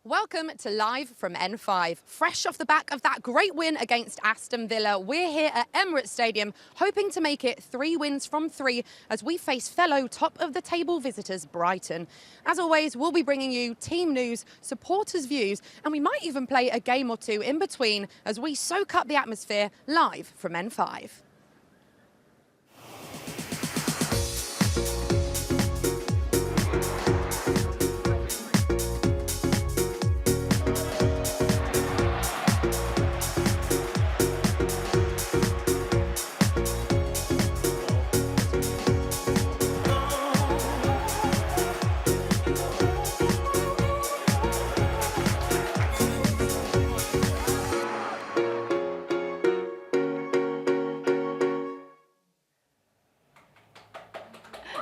Welcome to Live from N5. Fresh off the back of that great win against Aston Villa, we're here at Emirates Stadium hoping to make it 3 wins from 3 as we face fellow top-of-the-table visitors Brighton. As always, we'll be bringing you team news, supporters' views, and we might even play a game or two in between as we soak up the atmosphere live from N5.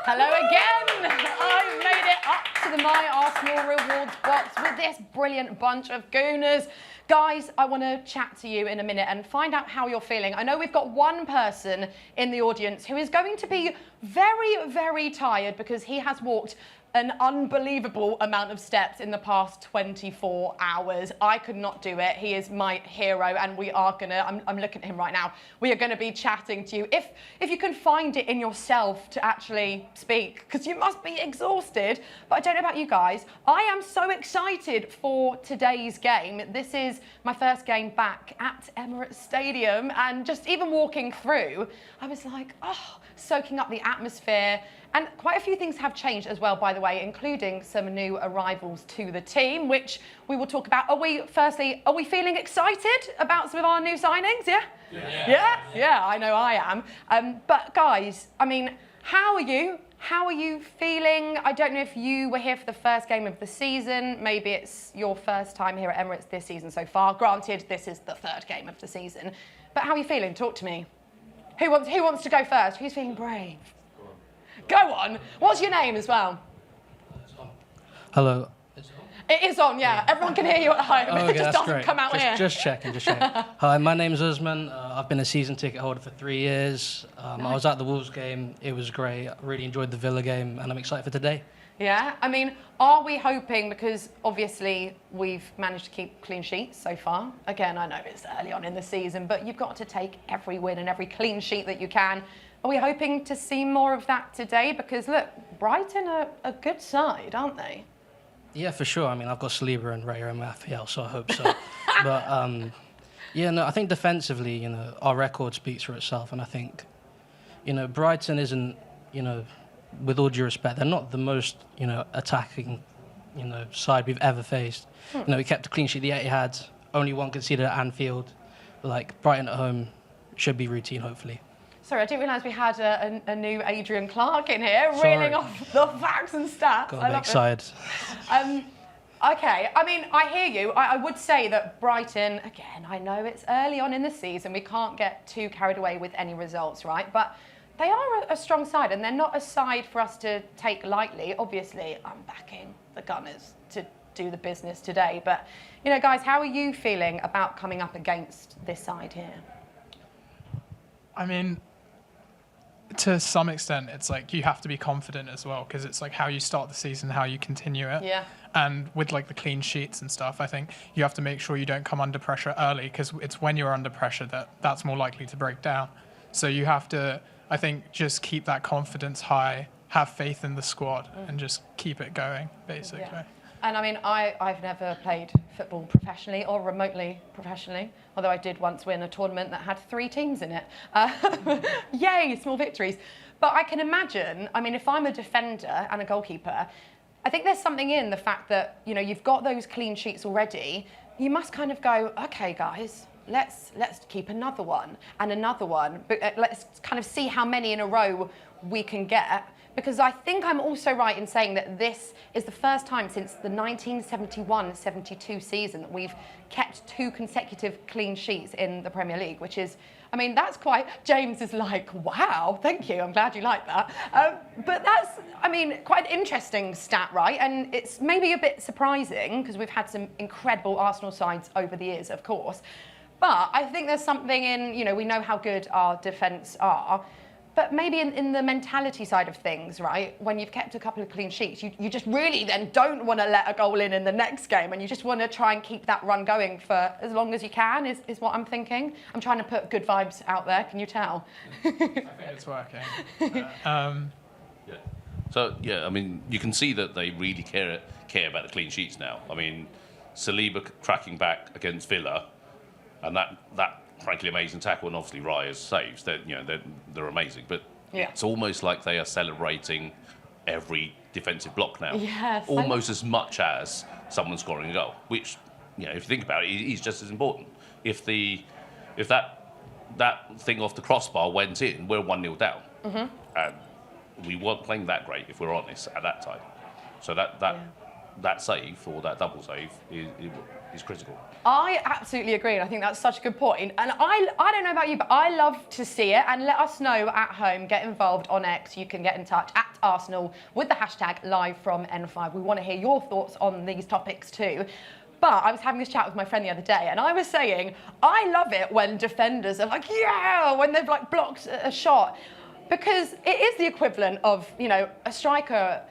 Hello again! I've made it up to the My Arsenal rewards box with this brilliant bunch of gooners. Guys, I want to chat to you in a minute and find out how you're feeling. I know we've got one person in the audience who is going to be very, very tired because he has walked an unbelievable amount of steps in the past 24 hours. I could not do it. He is my hero, and we are gonna, I'm looking at him right now, we are gonna be chatting to you. If you can find it in yourself to actually speak, because you must be exhausted. But I don't know about you guys, I am so excited for today's game. This is my first game back at Emirates Stadium, and just even walking through, I was like, oh, soaking up the atmosphere. And quite a few things have changed as well, by the way, including some new arrivals to the team, which we will talk about. Are we feeling excited about some of our new signings? Yeah? Yeah, I know I am. But guys, I mean, how are you? How are you feeling? I don't know if you were here for the first game of the season. Maybe it's your first time here at Emirates this season so far. Granted, this is the third game of the season. But how are you feeling? Talk to me. Who wants to go first? Who's feeling brave? Go on. What's your name as well? Hello. It is on, yeah. Everyone can hear you at home. Oh, okay, It just doesn't great. come out here. Just checking. Hi, my name's Usman. I've been a season ticket holder for 3 years. I was at the Wolves game. It was great. I really enjoyed the Villa game, and I'm excited for today. Yeah, I mean, are we hoping, because obviously we've managed to keep clean sheets so far. Again, I know it's early on in the season, but you've got to take every win and every clean sheet that you can. Are we hoping to see more of that today? Because look, Brighton are a good side, aren't they? Yeah, for sure. I mean, I've got Saliba and Raya and Raphael, so I hope so. But yeah, no, I think defensively, our record speaks for itself, and I think, Brighton isn't, with all due respect, they're not the most, attacking, side we've ever faced. We kept a clean sheet the Etihad, only one conceded at Anfield. Like Brighton at home should be routine, hopefully. Sorry, I didn't realise we had a new Adrian Clark in here, reeling off the facts and stats. Got a bit excited. Okay, I mean, I hear you. I would say that Brighton, again, I know it's early on in the season, we can't get too carried away with any results, right? But they are a strong side, and they're not a side for us to take lightly. Obviously, I'm backing the Gunners to do the business today. But, guys, how are you feeling about coming up against this side here? I mean, to some extent, it's like you have to be confident as well, because it's like how you start the season, how you continue it. Yeah. And with like the clean sheets and stuff, I think you have to make sure you don't come under pressure early, because it's when you're under pressure that's more likely to break down. So you have to, I think, just keep that confidence high, have faith in the squad, and just keep it going, basically. Yeah. And I mean, I've never played football professionally or remotely professionally, although I did once win a tournament that had 3 teams in it. Yay, small victories. But I can imagine, I mean, if I'm a defender and a goalkeeper, I think there's something in the fact that, you've got those clean sheets already. You must kind of go, okay, guys, let's keep another one and another one. But let's kind of see how many in a row we can get. Because I think I'm also right in saying that this is the first time since the 1971-72 season that we've kept 2 consecutive clean sheets in the Premier League, which is, I mean, that's quite, James is like, wow, thank you, I'm glad you like that. But that's, I mean, quite an interesting stat, right? And it's maybe a bit surprising because we've had some incredible Arsenal sides over the years, of course. But I think there's something in, we know how good our defence are. But maybe in the mentality side of things, right, when you've kept a couple of clean sheets, you just really then don't want to let a goal in the next game, and you just want to try and keep that run going for as long as you can, is what I'm thinking. I'm trying to put good vibes out there, can you tell? I think it's working. Yeah. So, yeah, I mean, you can see that they really care about the clean sheets now. I mean, Saliba tracking back against Villa, and that frankly amazing tackle, and obviously Raya's saves. They're amazing, but it's almost like they are celebrating every defensive block now. Yes, almost as much as someone scoring a goal, which, if you think about it, is just as important. If that thing off the crossbar went in, we're 1-0 down, and we weren't playing that great, if we're honest, at that time. So that save, or that double save, is critical. I absolutely agree, and I think that's such a good point. And I don't know about you, but I love to see it. And let us know at home. Get involved on X. You can get in touch at Arsenal with the hashtag #LiveFromN5. We want to hear your thoughts on these topics too. But I was having this chat with my friend the other day, and I was saying I love it when defenders are like, yeah, when they've like blocked a shot, because it is the equivalent of, a striker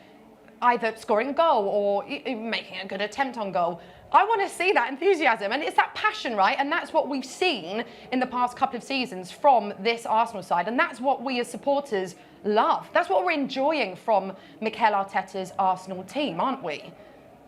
either scoring a goal or making a good attempt on goal. I want to see that enthusiasm, and it's that passion, right? And that's what we've seen in the past couple of seasons from this Arsenal side, and that's what we as supporters love. That's what we're enjoying from Mikel Arteta's Arsenal team, aren't we?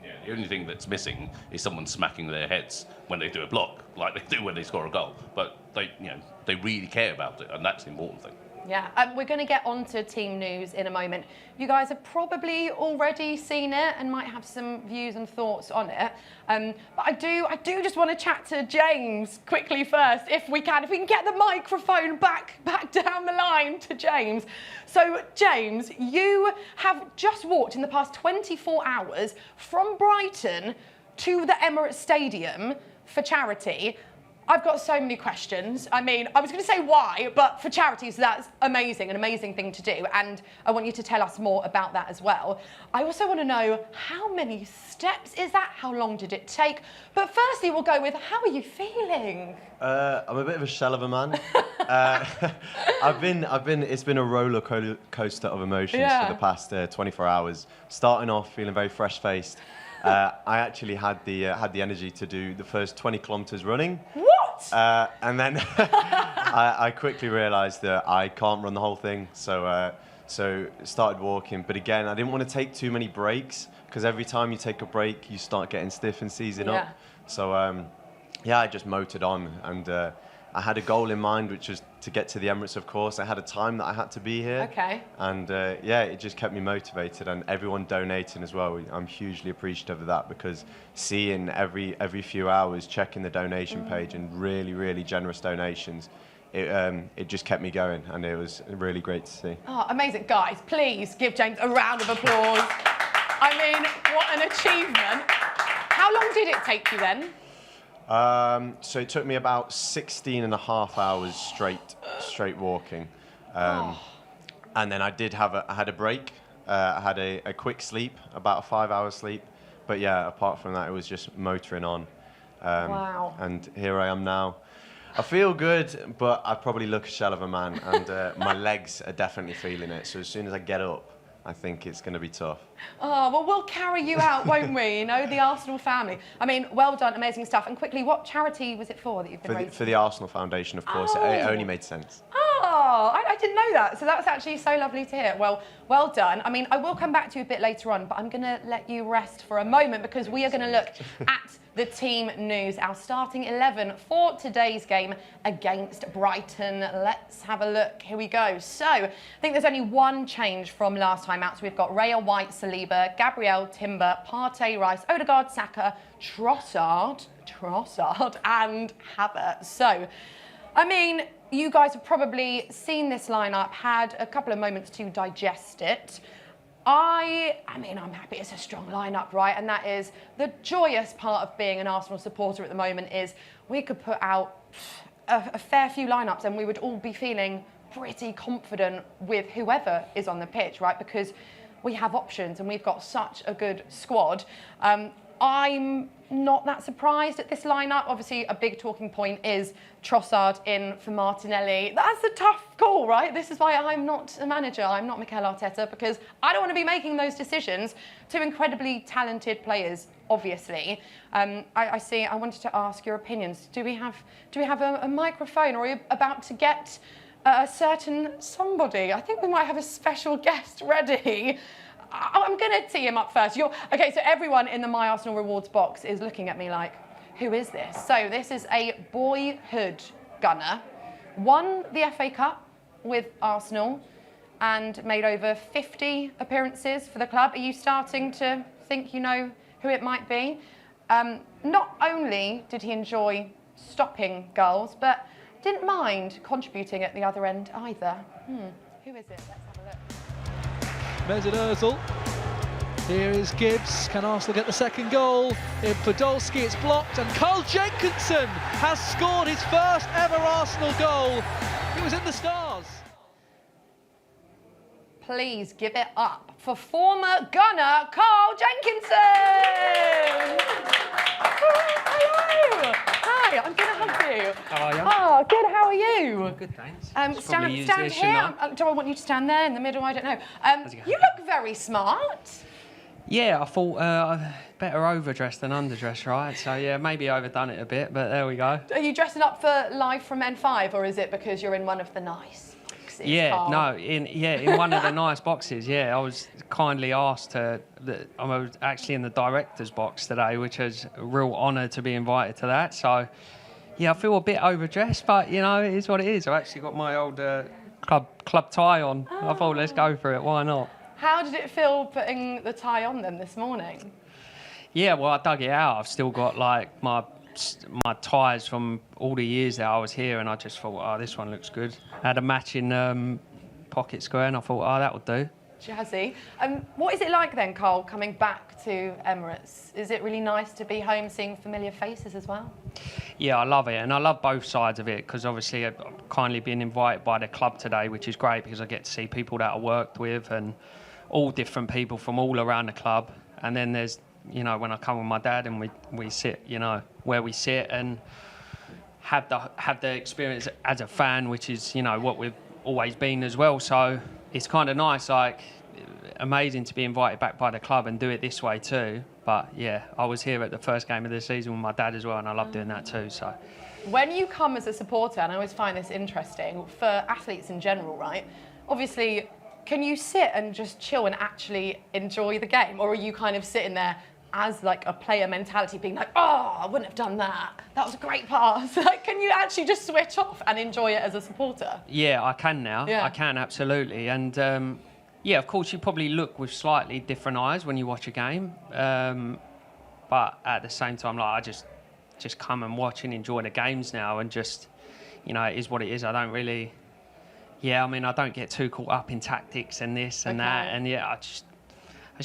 Yeah, the only thing that's missing is someone smacking their heads when they do a block, like they do when they score a goal. But they really care about it, and that's the important thing. Yeah, we're going to get on to team news in a moment. You guys have probably already seen it and might have some views and thoughts on it. But I do just want to chat to James quickly first, if we can get the microphone back down the line to James. So, James, you have just walked in the past 24 hours from Brighton to the Emirates Stadium for charity. I've got so many questions. I mean, I was going to say why, but for charities, that's amazing, an amazing thing to do. And I want you to tell us more about that as well. I also want to know, how many steps is that? How long did it take? But firstly, we'll go with, how are you feeling? I'm a bit of a shell of a man. It's been a roller coaster of emotions for the past 24 hours. Starting off feeling very fresh-faced. I actually had the energy to do the first 20 kilometers running. What? And then I quickly realised that I can't run the whole thing, so started walking. But again, I didn't want to take too many breaks, because every time you take a break, you start getting stiff and seizing up. So I just motored on, and I had a goal in mind, which was to get to the Emirates, of course. I had a time that I had to be here. Okay. And it just kept me motivated, and everyone donating as well. I'm hugely appreciative of that, because seeing every few hours, checking the donation page, and really, really generous donations, it just kept me going, and it was really great to see. Oh, amazing. Guys, please give James a round of applause. I mean, what an achievement. How long did it take you then? So it took me about 16 and a half hours straight walking. And then I had a break. I had a quick sleep, about a 5-hour sleep. But yeah, apart from that, it was just motoring on. Wow. And here I am now. I feel good, but I probably look a shell of a man, and my legs are definitely feeling it. So as soon as I get up, I think it's going to be tough. Oh, well, we'll carry you out, won't we? The Arsenal family. I mean, well done, amazing stuff. And quickly, what charity was it for that you've been raising? For the Arsenal Foundation, of course. Oh. It only made sense. Oh, I didn't know that. So that was actually so lovely to hear. Well done. I mean, I will come back to you a bit later on, but I'm going to let you rest for a moment, because we are going to look at the team news, our starting 11 for today's game against Brighton. Let's have a look. Here we go. So I think there's only one change from last time out. So we've got Raya, White, Saliba, Gabriel, Timber, Partey, Rice, Odegaard, Saka, Trossard, and Havertz. So, I mean, you guys have probably seen this lineup, had a couple of moments to digest it. I mean, I'm happy it's a strong lineup, right? And that is the joyous part of being an Arsenal supporter at the moment, is we could put out a fair few lineups and we would all be feeling pretty confident with whoever is on the pitch, right? Because we have options and we've got such a good squad. I'm not that surprised at this lineup. Obviously, a big talking point is Trossard in for Martinelli. That's a tough call, right? This is why I'm not a manager. I'm not Mikel Arteta, because I don't want to be making those decisions. Two incredibly talented players, obviously. I wanted to ask your opinions. Do we have a microphone, or are you about to get a certain somebody? I think we might have a special guest ready. I'm going to tee him up first. Okay, so everyone in the My Arsenal Rewards box is looking at me like, who is this? So this is a boyhood gunner. Won the FA Cup with Arsenal and made over 50 appearances for the club. Are you starting to think you know who it might be? Not only did he enjoy stopping goals, but didn't mind contributing at the other end either. Who is it? Let's have a look. Mesut Ozil. Here is Gibbs. Can Arsenal get the second goal? In Podolski, it's blocked, and Carl Jenkinson has scored his first ever Arsenal goal. He was in the stars. Please give it up for former gunner Carl Jenkinson. Hello. Hi, I'm going to hug you. How are you? Oh, good. How are you? Good, thanks. Stand here. Do I want you to stand there in the middle? I don't know. You look very smart. Yeah, I thought better overdressed than underdressed, right? So yeah, maybe overdone it a bit, but there we go. Are you dressing up for live from N5, or is it because you're in one of the nice boxes? Yeah, Carl? no, in one of the nice boxes. Yeah, I was kindly asked I was actually in the director's box today, which is a real honour to be invited to that. So yeah, I feel a bit overdressed, but you know, it is what it is. I've actually got my old club tie on. I thought, let's go for it. Why not? How did it feel putting the tie on then this morning? Yeah, well, I dug it out. I've still got like my ties from all the years that I was here, and I just thought, oh, this one looks good. I had a matching pocket square, and I thought, oh, that would do. Jazzy. What is it like then, Carl, coming back to Emirates? Is it really nice to be home, seeing familiar faces as well? Yeah, I love it, and I love both sides of it, because obviously I've kindly been invited by the club today, which is great because I get to see people that I worked with and all different people from all around the club. And then there's, you know, when I come with my dad and we sit, you know, where we sit and have the experience as a fan, which is, you know, what we've always been as well. So it's kind of nice, like amazing to be invited back by the club and do it this way too. But yeah, I was here at the first game of the season with my dad as well, and I love doing that too. So when you come as a supporter, and I always find this interesting for athletes in general, right? Obviously, can you sit and just chill and actually enjoy the game, or are you kind of sitting there as like a player mentality, being like, oh, I wouldn't have done that. That was a great pass. Like, can you actually just switch off and enjoy it as a supporter? Yeah, I can now. Yeah. I can, absolutely. And yeah, of course, you probably look with slightly different eyes when you watch a game. But at the same time, like, I just come and watch and enjoy the games now, and just, you know, it is what it is. I don't really, I mean, I don't get too caught up in tactics and this and that. And yeah, I just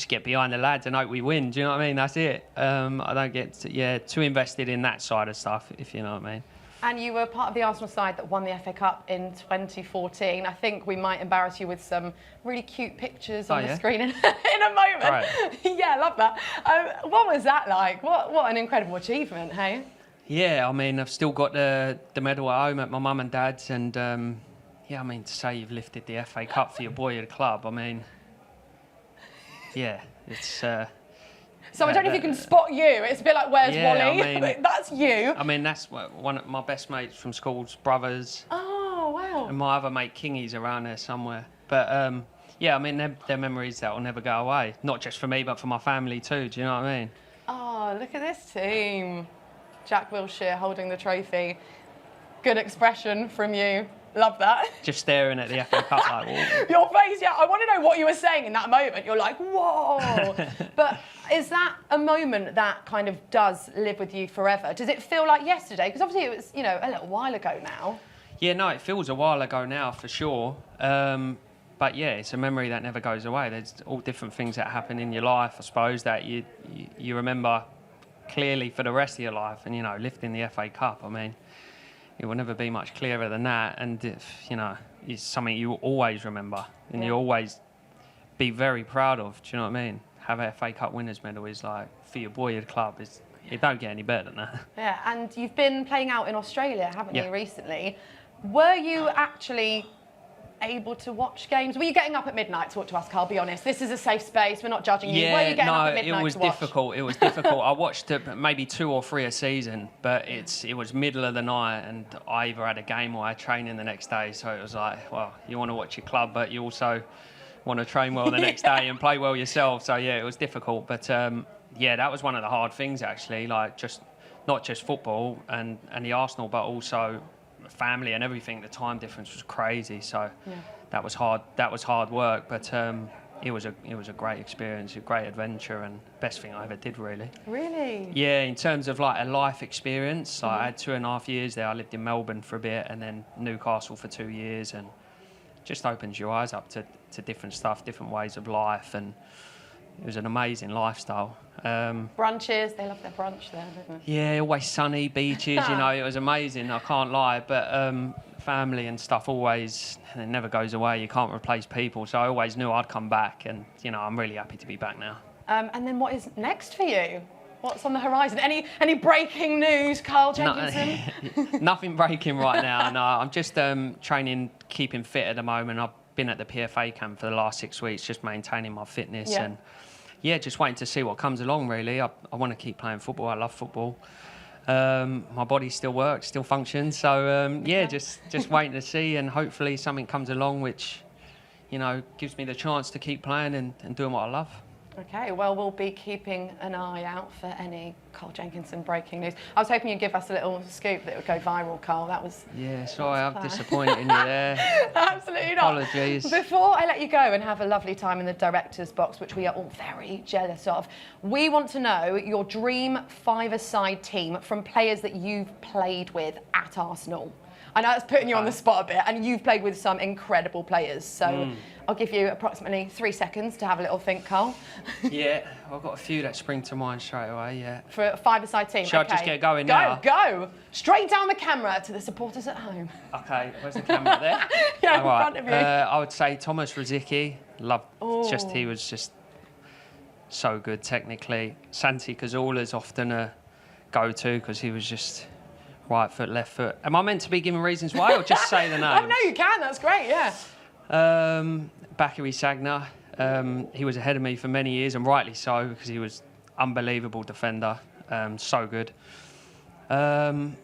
get behind the lads and hope we win. Do you know what I mean? That's it. I don't get too invested in that side of stuff, if you know what I mean. And you were part of the Arsenal side that won the FA Cup in 2014. I think we might embarrass you with some really cute pictures on the screen in a moment. Right. Yeah, I love that. What was that like? What an incredible achievement, hey? Yeah, I mean, I've still got the medal at home at my mum and dad's, and yeah, I mean, to say you've lifted the FA Cup for your boy at the club, I mean, yeah, it's... So I don't know if you can spot you. It's a bit like, where's Wally? I mean, that's you. I mean, that's one of my best mates from school's brothers. Oh, wow. And my other mate, Kingy's around there somewhere. But, yeah, I mean, they're memories that will never go away. Not just for me, but for my family too. Do you know what I mean? Oh, look at this team. Jack Wilshere holding the trophy. Good expression from you. Love that. Just staring at the FA Cup like, whoa. Your face, yeah. I want to know what you were saying in that moment. You're like, whoa. But is that a moment that kind of does live with you forever? Does it feel like yesterday? Because obviously it was, you know, a little while ago now. Yeah, no, it feels a while ago now for sure. But yeah, it's a memory that never goes away. There's all different things that happen in your life, I suppose, that you remember clearly for the rest of your life. And, you know, lifting the FA Cup, I mean, it will never be much clearer than that. And, you know, it's something you always remember and you always be very proud of. Do you know what I mean? have an FA Cup winners medal is like for your boyhood club. It don't get any better than that. Yeah, and you've been playing out in Australia, haven't Yeah. you, recently? Were you actually able to watch games? Were you getting up at midnight? Talk to us, Carl, be honest. This is a safe space, we're not judging you. Were you getting up at midnight it was to watch? difficult. It was difficult. I watched maybe 2 or 3 a season, but it was middle of the night, and I either had a game or I had training the next day. So it was like, well, you want to watch your club, but you also want to train well the next day and play well yourself. So yeah, it was difficult. But yeah, that was one of the hard things actually. Like not just football and the Arsenal, but also family and everything. The time difference was crazy. So. Yeah. That was hard. That was hard work, but it was a great experience, a great adventure, and best thing I ever did, really. Really? Yeah, in terms of like a life experience, I had 2.5 years there. I lived in Melbourne for a bit, and then Newcastle for 2 years, and just opens your eyes up to different stuff, different ways of life, and it was an amazing lifestyle. Brunches, they love their brunch there, don't they? Yeah, always sunny beaches. You know, it was amazing. I can't lie, but. Family and stuff always, it never goes away. You can't replace people. So I always knew I'd come back, and you know, I'm really happy to be back now. And then what is next for you? What's on the horizon? Any breaking news, Carl Jenkinson? Nothing breaking right now. No, I'm just training, keeping fit at the moment. I've been at the PFA camp for the last 6 weeks, just maintaining my fitness and yeah, just waiting to see what comes along. Really, I want to keep playing football. I love football. My body still works, still functions. So yeah, just waiting to see, and hopefully something comes along which, you know, gives me the chance to keep playing and doing what I love. Okay, well, we'll be keeping an eye out for any Carl Jenkinson breaking news. I was hoping you'd give us a little scoop that would go viral, Carl. That was... Yeah, sorry, I'm disappointed in you there. Absolutely not. Apologies. Before I let you go and have a lovely time in the director's box, which we are all very jealous of, we want to know your dream five-a-side team from players that you've played with at Arsenal. I know it's putting you on the spot a bit, and you've played with some incredible players. So I'll give you approximately 3 seconds to have a little think, Carl. Yeah, I've got a few that spring to mind straight away, yeah. For a five-a-side team. Shall I just get going now? Go! Straight down the camera to the supporters at home. Okay, where's the camera there? Yeah, in front of you. I would say Thomas Rosicky. He was just so good technically. Santi Cazorla's often a go-to because he was just... right foot, left foot. Am I meant to be giving reasons why, or just say the name? Oh, no, you can. That's great, yeah. Bakary Sagna. He was ahead of me for many years, and rightly so, because he was unbelievable defender. So good. I'm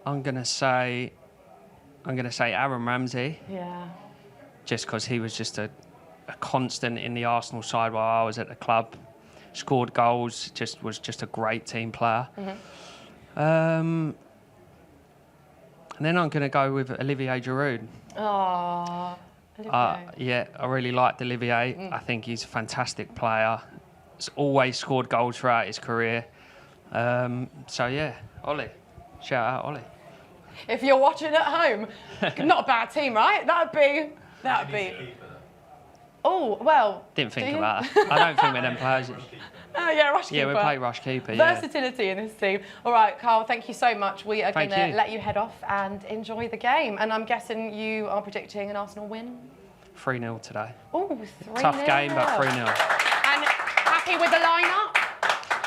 gonna say Aaron Ramsey. Yeah. Just because he was just a constant in the Arsenal side while I was at the club. Scored goals, was just a great team player. And then I'm going to go with Olivier Giroud. Oh, Olivier. Yeah, I really liked Olivier. I think he's a fantastic player. He's always scored goals throughout his career. So yeah, Ollie. Shout out Ollie. If you're watching at home, not a bad team, right? That'd be. Oh, well... Didn't think about that. I don't think we're them players. Oh, yeah, rush keeper. Yeah, we play rush keeper, yeah. Versatility in this team. All right, Carl, thank you so much. We are going to let you head off and enjoy the game. And I'm guessing you are predicting an Arsenal win? 3-0 today. Oh, 3-0. Tough game, but 3-0. And happy with the lineup?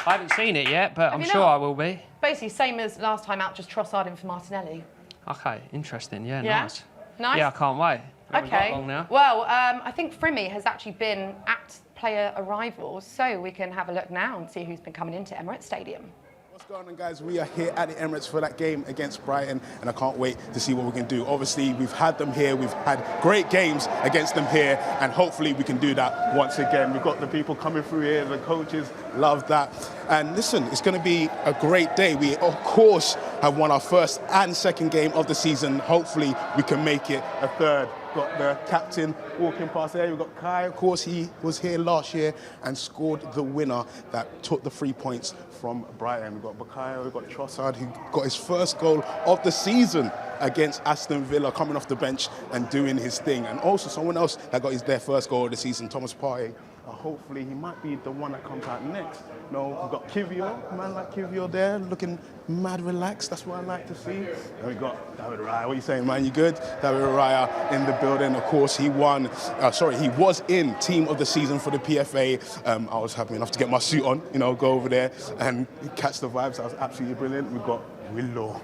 I haven't seen it yet, but I'm sure I will be. Basically, same as last time out, just Trossard in for Martinelli. Okay, interesting. Yeah, nice. Yeah, I can't wait. Okay. Well, I think Frimmy has actually been at player arrivals, so we can have a look now and see who's been coming into Emirates Stadium. What's going on, guys? We are here at the Emirates for that game against Brighton, and I can't wait to see what we can do. Obviously, we've had them here. We've had great games against them here, and hopefully we can do that once again. We've got the people coming through here. The coaches love that. And listen, it's going to be a great day. We, of course, have won our first and second game of the season. Hopefully, we can make it a third. Got the captain walking past there. We've got Kai, of course, he was here last year and scored the winner that took the 3 points from Brighton. We've got Bakayo, we've got Trossard, who got his first goal of the season against Aston Villa, coming off the bench and doing his thing. And also someone else that got their first goal of the season, Thomas Pires. Hopefully he might be the one that comes out next No, we've got Kivio, man like Kivio there, looking mad relaxed. That's what I like to see. And we got David Raya. What are you saying, man? You good? David Raya in the building. Of course, he was in Team of the Season for the PFA. I was happy enough to get my suit on, go over there and catch the vibes. That was absolutely brilliant. We've got Willow,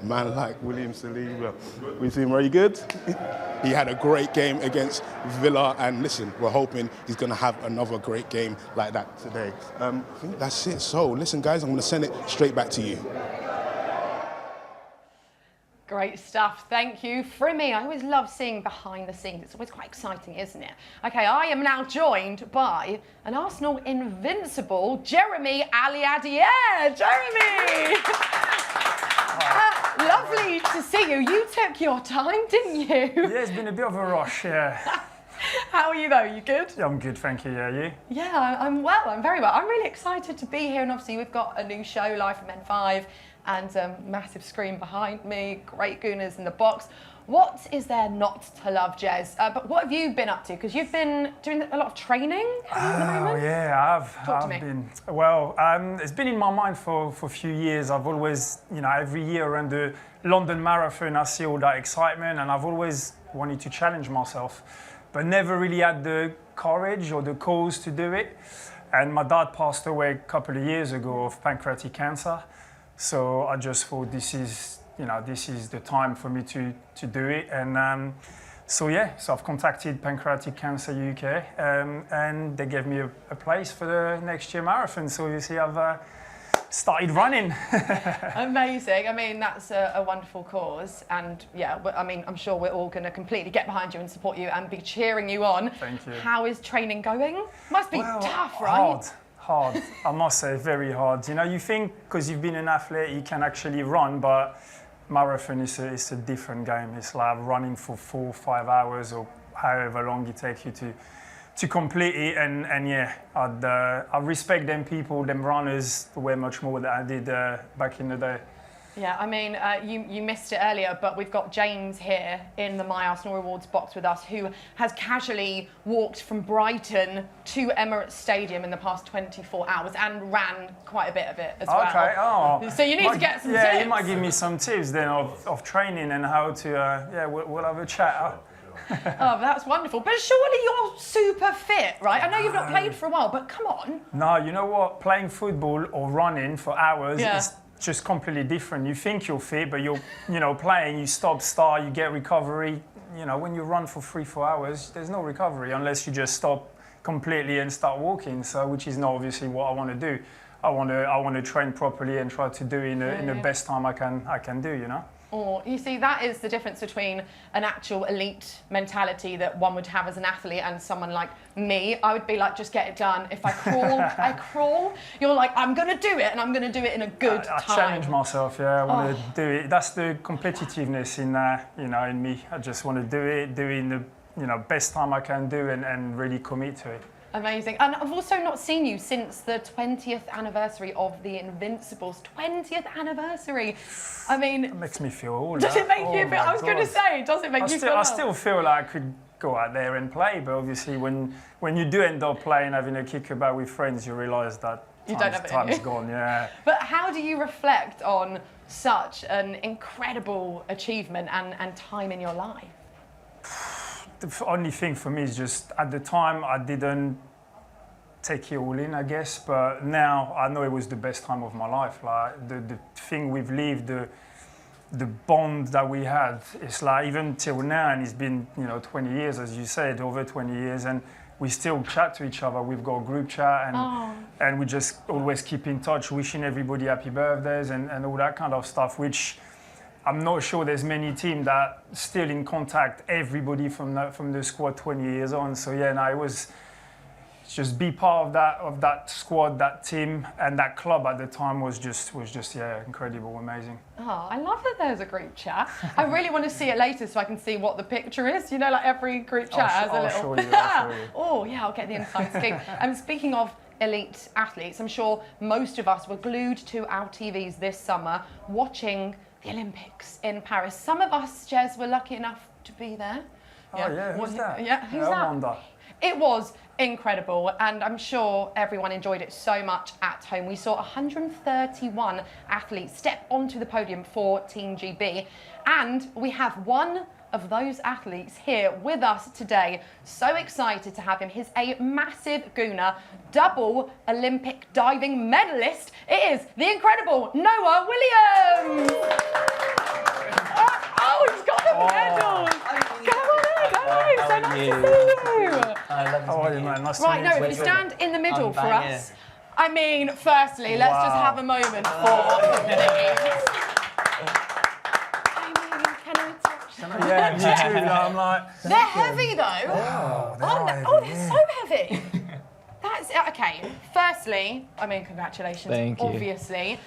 man like William Saliba. We see him very good. He had a great game against Villa, and listen, we're hoping he's going to have another great game like that today. I think that's it. So, listen, guys, I'm going to send it straight back to you. Great stuff. Thank you, Frimmy. I always love seeing behind the scenes. It's always quite exciting, isn't it? Okay, I am now joined by an Arsenal invincible, Jeremy Aliadiere. Jeremy! Lovely to see you. You took your time, didn't you? Yeah, it's been a bit of a rush, yeah. How are you though? You good? Yeah, I'm good, thank you. Yeah, you? Yeah, I'm well. I'm very well. I'm really excited to be here, and obviously we've got a new show live from N5 and a massive screen behind me, great Gooners in the box. What is there not to love, Jez? But what have you been up to? Because you've been doing a lot of training at the moment. Yeah, I have. Talk to me. It's been in my mind for a few years. I've always, every year around the London Marathon, I see all that excitement, and I've always wanted to challenge myself, but never really had the courage or the cause to do it. And my dad passed away a couple of years ago of pancreatic cancer, so I just thought this is the time for me to do it. And so I've contacted Pancreatic Cancer UK, and they gave me a place for the next year marathon. So you see, I've started running. Amazing. I mean, that's a wonderful cause. And I'm sure we're all going to completely get behind you and support you and be cheering you on. Thank you. How is training going? Must be tough, right? Hard. I must say, very hard. You think because you've been an athlete, you can actually run, but marathon is a different game. It's like running for 4 or 5 hours or however long it takes you to complete it. And I respect them people, them runners, way much more than I did back in the day. Yeah, I mean, you missed it earlier, but we've got James here in the My Arsenal Rewards box with us, who has casually walked from Brighton to Emirates Stadium in the past 24 hours and ran quite a bit of it as well. Okay, So you need to get some tips. Yeah, you might give me some tips then of training and how to, we'll have a chat. Oh, that's wonderful. But surely you're super fit, right? I know you've not played for a while, but come on. No, you know what? Playing football or running for hours is just completely different. You think you're fit, but you're, playing, you start, you get recovery. When you run for 3-4 hours, there's no recovery unless you just stop completely and start walking. So, which is not obviously what I want to do. I want to train properly and try to do in the best time I can do. Or you see, that is the difference between an actual elite mentality that one would have as an athlete and someone like me. I would be like, just get it done. If I crawl, I crawl. You're like, I'm going to do it, and I'm going to do it in a good time. I challenge myself, I want to do it. That's the competitiveness in me. I just want to do it in the best time I can do and really commit to it. Amazing. And I've also not seen you since the 20th anniversary of the Invincibles. 20th anniversary. I mean... That makes me feel old. Does it make you feel... I was going to say, does it make you feel old? I still feel like I could go out there and play, but obviously when you do end up playing, having a kick about with friends, you realise that time's gone, But how do you reflect on such an incredible achievement and time in your life? The only thing for me is just at the time I didn't take it all in, I guess, but now I know it was the best time of my life. Like the thing we've lived, the bond that we had, it's like even till now, and it's been 20 years, as you said, over 20 years, and we still chat to each other. We've got a group chat, and we just always keep in touch, wishing everybody happy birthdays and all that kind of stuff, which I'm not sure there's many teams that still in contact everybody from the squad 20 years on. So it was just be part of that squad, that team, and that club at the time was just incredible, amazing. Oh, I love that there's a group chat. I really want to see it later so I can see what the picture is. Like every group chat has a little... I'll show you. Oh yeah, I'll get the inside scoop. And speaking of elite athletes, I'm sure most of us were glued to our TVs this summer watching the Olympics in Paris. Some of us, Jez, were lucky enough to be there. Who's that? Yeah, who's that? Wonder. It was incredible, and I'm sure everyone enjoyed it so much at home. We saw 131 athletes step onto the podium for Team GB, and we have one of those athletes here with us today. So excited to have him. He's a massive gooner, double Olympic diving medalist. It is the incredible Noah Williams. He's got the medals. Come on in, hello, so nice to see you. How are you, man? Nice Right, to no, meet if you stand in the middle for banging. us. I mean, firstly, let's just have a moment for the games. Yeah, me too. I'm like, They're heavy though. They're so heavy. That's okay. Firstly, I mean, congratulations. Thank you. Obviously.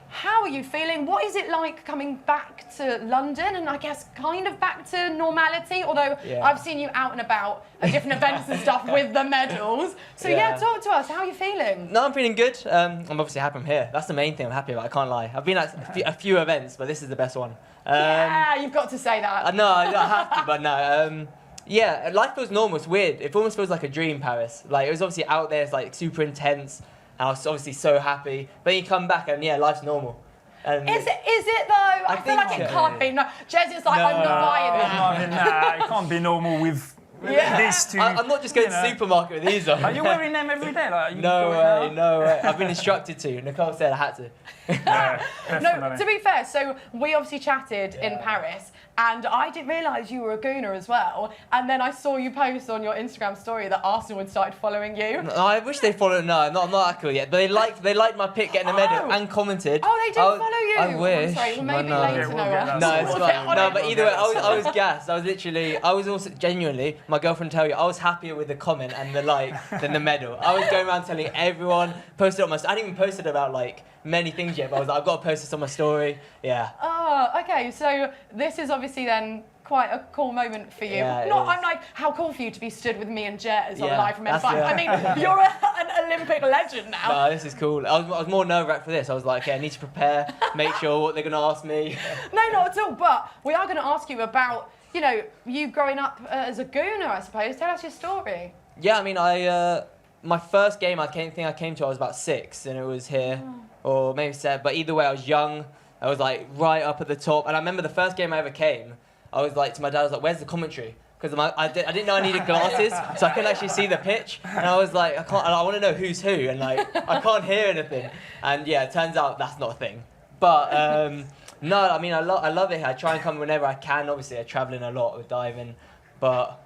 How are you feeling? What is it like coming back to London and I guess kind of back to normality? Although I've seen you out and about at different events and stuff with the medals. So yeah, talk to us. How are you feeling? No, I'm feeling good. I'm obviously happy I'm here. That's the main thing I'm happy about. I can't lie. I've been at a few events, but this is the best one. Yeah, you've got to say that. No, I don't have to, but no. Yeah, life feels normal. It's weird. It almost feels like a dream, Paris. Like, it was obviously out there. It's like super intense. And I was obviously so happy. But then you come back and yeah, life's normal. And Is it though? I feel like it can't be. No, Jez is like, I'm not buying that. It can't be normal with these two. I'm not just going to the supermarket with these on. Are you wearing them every day? Like, No way. I've been instructed to. Nicole said I had to. No, to be fair, so we obviously chatted in Paris, and I didn't realise you were a gooner as well. And then I saw you post on your Instagram story that Arsenal had started following you. I wish they followed. No, I'm not that cool yet. But they liked my pic getting a medal and commented. Oh, they did follow you. I wish. I'm sorry, well, maybe no. later, Noah. No, it's fine. No, but either way, I was gassed. I was also genuinely, my girlfriend tell you, I was happier with the comment and the like than the medal. I was going around telling everyone, posted on my. I didn't even post it about like many things yet, but I was like, I've got to post this on my story. Yeah. Oh, okay. So this is obviously then quite a cool moment for you. Yeah, I'm like, how cool for you to be stood with me and Jez on Yeah, live from that's M5. it. I mean, you're an Olympic legend now. No, this is cool. I was more nerve-wracked for this. I was like, okay, I need to prepare, make sure what they're going to ask me. No, not at all. But we are going to ask you about, you growing up as a gooner, I suppose. Tell us your story. Yeah, I mean, my first game I came to, I was about 6, and it was here, or maybe 7. But either way, I was young. I was like right up at the top. And I remember the first game I ever came, I was like to my dad, I was like, "Where's the commentary?" Because I didn't know I needed glasses, so I couldn't actually see the pitch. And I was like, I want to know who's who, and like I can't hear anything. And yeah, it turns out that's not a thing. But no, I mean, I love it here. I try and come whenever I can. Obviously, I'm traveling a lot with diving, but.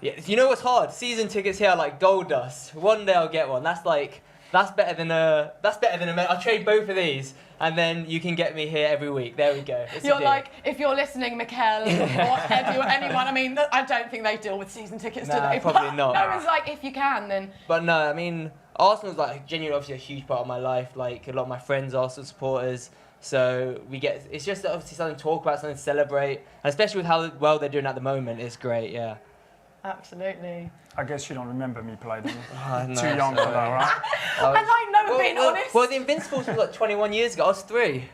Yeah, you know what's hard? Season tickets here are like gold dust. One day I'll get one. That's better than a. I'll trade both of these, and then you can get me here every week. There we go. You're like, if you're listening, Mikel or Eddie or anyone. I mean, I don't think they deal with season tickets, do they? Probably not. No, it's like if you can, then. But no, I mean, Arsenal's like genuinely obviously a huge part of my life. Like a lot of my friends are Arsenal supporters. So it's just obviously something to talk about, something to celebrate, and especially with how well they're doing at the moment, it's great. Yeah. Absolutely. I guess you don't remember me playing. No, Too young for that, right? I like Noah being honest. Well, the Invincibles was like 21 years ago. I was 3.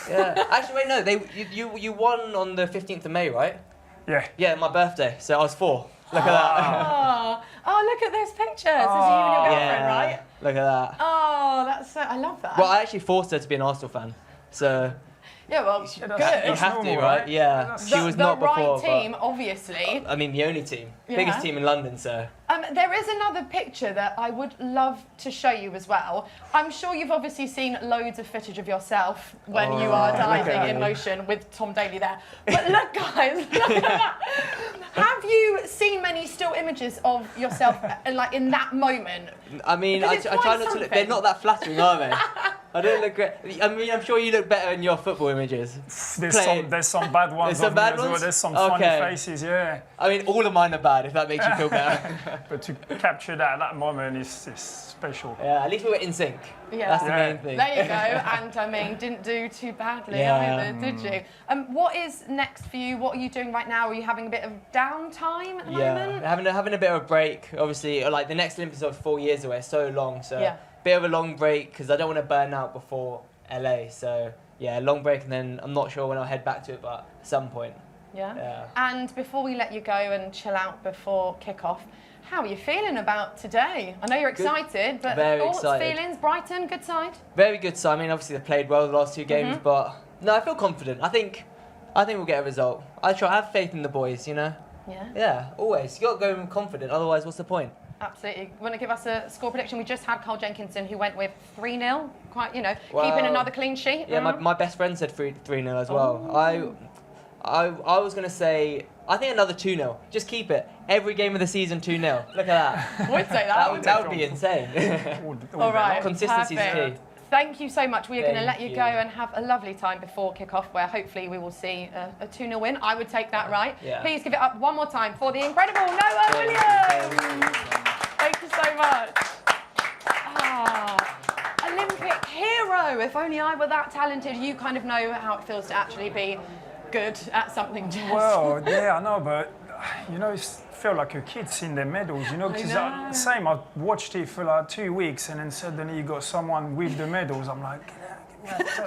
Yeah. Actually, wait, no. You won on the 15th of May, right? Yeah. Yeah, my birthday. So I was 4. Look at that. Oh, look at this picture. This is you and your girlfriend, right? Look at that. Oh, that's so. I love that. Well, I actually forced her to be an Arsenal fan. So. Yeah, well, good. You have to, right? Yeah. She was not before. The right team, obviously. I mean, the only team. Biggest team in London, so. There is another picture that I would love to show you as well. I'm sure you've obviously seen loads of footage of yourself when you are diving in motion with Tom Daley there. But look, guys, look at that. Have you seen many still images of yourself like in that moment? I mean, I try not to look. They're not that flattering, are they? I don't look great. I mean, I'm sure you look better in your football images. There's some bad ones. There's some bad ones? Well. There's some funny faces, yeah. I mean, all of mine are bad, if that makes you feel better. But to capture that moment is special. Yeah, at least we were in sync. Yeah. That's the main thing. There you go. And I mean, didn't do too badly either, did you? What is next for you? What are you doing right now? Are you having a bit of downtime at the moment? Having a bit of a break. Obviously, like the next Olympics are 4 years away, so long. So bit of a long break because I don't want to burn out before LA. So yeah, long break, and then I'm not sure when I'll head back to it, but at some point. Yeah. And before we let you go and chill out before kick-off, How are you feeling about today? I know you're excited, but Very thoughts, excited. feelings? Brighton, good side? Very good side. I mean, obviously they played well the last 2 games, but no, I feel confident. I think we'll get a result. I have faith in the boys, you know. Yeah. Yeah, always. You got to go in confident. Otherwise, what's the point? Absolutely. Want to give us a score prediction? We just had Carl Jenkinson, who went with 3-0. Quite, you know, Well, keeping another clean sheet. Yeah, my best friend said 3-0 as well. I was going to say, I think another 2-0. Just keep it. Every game of the season 2-0. Look at that. Would say that. That would be insane. All right. Consistency is perfect. key. Thank you so much. We are going to let Thank you you. go and have a lovely time before kick-off, where hopefully we will see a 2-0 win. I would take that, right? Yeah. Please give it up one more time for the incredible Noah Williams. Thank you so much. Olympic hero. If only I were that talented. You kind of know how it feels to actually be good at something, Jess. Well, yeah, I know, but you know, it's felt like a kid seeing their medals, you know, because I watched it for like 2 weeks, and then suddenly you got someone with the medals. I'm like,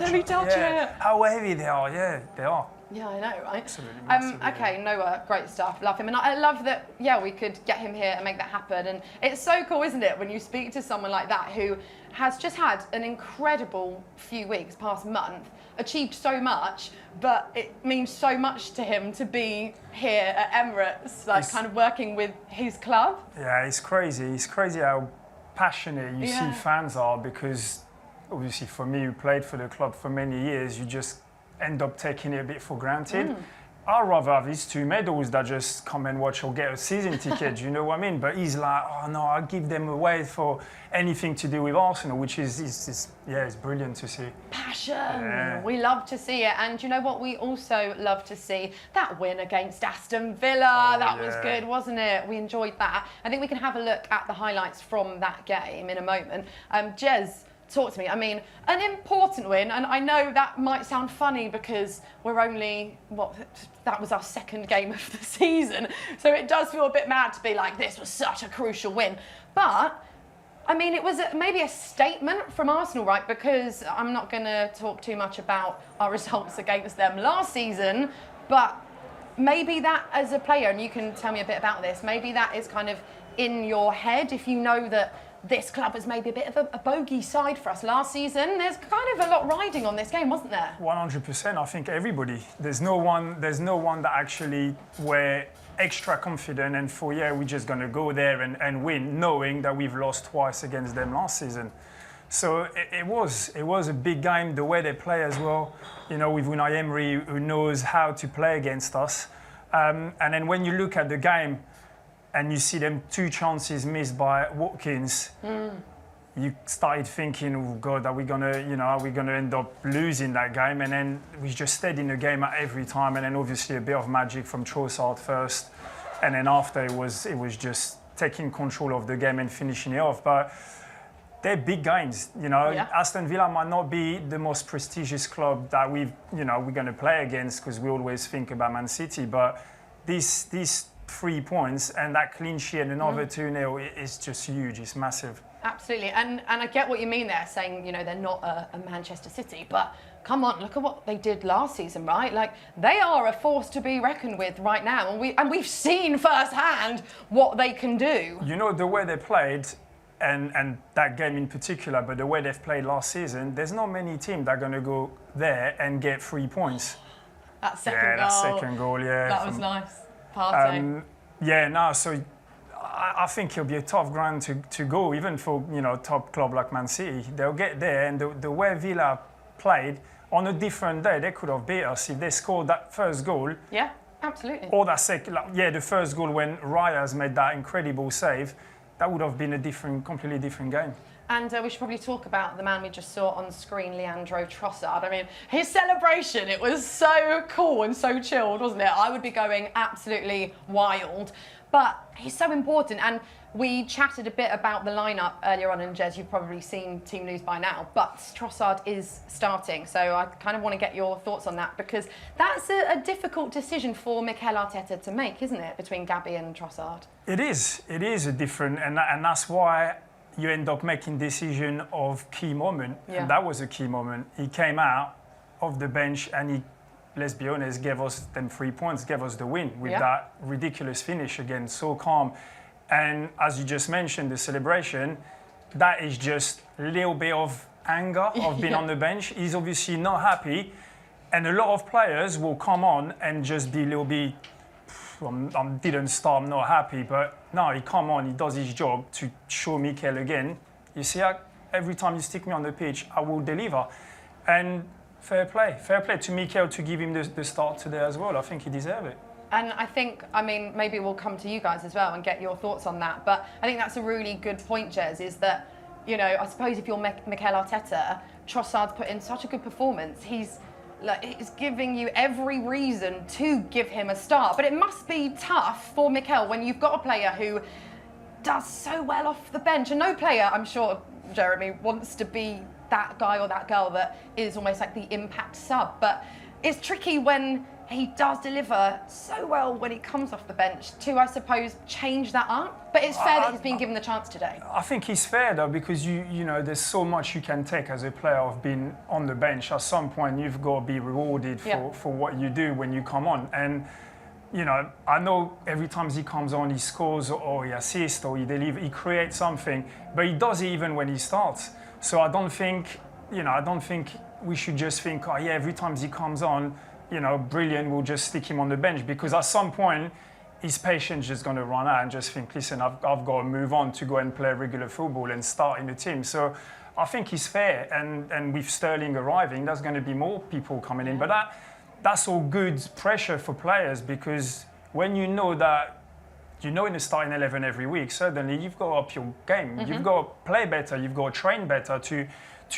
Let me touch it. How heavy they are, yeah, they are. Yeah, I know, right? Absolutely massive, okay, Noah, great stuff. Love him. And I love that, we could get him here and make that happen. And it's so cool, isn't it, when you speak to someone like that who has just had an incredible few weeks, past month, achieved so much, but it means so much to him to be here at Emirates, kind of working with his club. Yeah, it's crazy. It's crazy how passionate you see fans are, because obviously for me, who played for the club for many years, you just end up taking it a bit for granted. I'd rather have these 2 medals that just come and watch or get a season ticket, you know what I mean? But he's like, oh no, I'll give them away for anything to do with Arsenal, which is it's brilliant to see. Passion. Yeah. We love to see it. And you know what we also love to see? That win against Aston Villa. That was good, wasn't it? We enjoyed that. I think we can have a look at the highlights from that game in a moment. Jez, talk to me. I mean, an important win, and I know that might sound funny because we're only, that was our 2nd game of the season, so it does feel a bit mad to be like, this was such a crucial win. But, I mean, it was maybe a statement from Arsenal, right? Because I'm not going to talk too much about our results against them last season, but maybe that as a player, and you can tell me a bit about this, maybe that is kind of in your head if you know that this club was maybe a bit of a bogey side for us last season. There's kind of a lot riding on this game, wasn't there? 100%. I think everybody. There's no one that actually were extra confident and thought, yeah, we're just going to go there and win, knowing that we've lost twice against them last season. So it was a big game, the way they play as well. You know, with Unai Emery, who knows how to play against us. And then when you look at the game, and you see them 2 chances missed by Watkins, you started thinking, oh God, are we gonna end up losing that game? And then we just stayed in the game at every time. And then obviously a bit of magic from Trossard first, and then after it was just taking control of the game and finishing it off. But they're big games, you know. Yeah. Aston Villa might not be the most prestigious club that we're going to play against, because we always think about Man City, but these 3 points and that clean sheet and another 2-0 is just huge. It's massive. Absolutely, and I get what you mean there, saying they're not a Manchester City, but come on, look at what they did last season, right? Like, they are a force to be reckoned with right now, and we've seen firsthand what they can do. You know, the way they played, and that game in particular, but the way they've played last season, there's not many teams that are going to go there and get 3 points. That second goal, that was nice. Partey. So I think it'll be a tough ground to go, even for top club like Man City. They'll get there, and the way Villa played on a different day, they could have beat us if they scored that first goal. Yeah, absolutely. Or that second, the first goal when Wright has made that incredible save, that would have been a completely different game. And we should probably talk about the man we just saw on screen, Leandro Trossard. I mean, his celebration, it was so cool and so chilled, wasn't it? I would be going absolutely wild. But he's so important. And we chatted a bit about the lineup earlier on, and Jez, you've probably seen team news by now, but Trossard is starting. So I kind of want to get your thoughts on that, because that's a difficult decision for Mikel Arteta to make, isn't it, between Gabby and Trossard? It is a different, and that's why you end up making decision of key moment. Yeah. And that was a key moment. He came out of the bench and he, let's be honest, gave us them 3 points, gave us the win with that ridiculous finish again, so calm. And as you just mentioned, the celebration, that is just a little bit of anger of being on the bench. He's obviously not happy. And a lot of players will come on and just be a little bit, didn't start, I'm not happy. But no, he come on, he does his job to show Mikel again. You see, every time you stick me on the pitch, I will deliver. And fair play to Mikel to give him the start today as well. I think he deserves it. And I think, I mean, maybe we'll come to you guys as well and get your thoughts on that. But I think that's a really good point, Jez, is that, you know, I suppose if you're Mikel Arteta, Trossard's put in such a good performance. He's giving you every reason to give him a start. But it must be tough for Mikel when you've got a player who does so well off the bench. And no player, I'm sure, Jeremy, wants to be that guy or that girl that is almost like the impact sub. But it's tricky when he does deliver so well when he comes off the bench to, I suppose, change that up. But it's fair that he's been given the chance today. I think he's fair though, because you know there's so much you can take as a player of being on the bench. At some point, you've got to be rewarded for what you do when you come on. And you know, I know every time he comes on, he scores or he assists or he delivers, he creates something. But he does it even when he starts. So I don't think we should just think, oh yeah, every time he comes on, you know, brilliant, we'll just stick him on the bench, because at some point his patience is going to run out and just think, listen, I've got to move on to go and play regular football and start in the team. So I think he's fair, and with Sterling arriving, there's going to be more people coming in. But that's all good pressure for players, because when you know that, you know, in the starting 11 every week, suddenly you've got to up your game. You've got to play better, you've got to train better to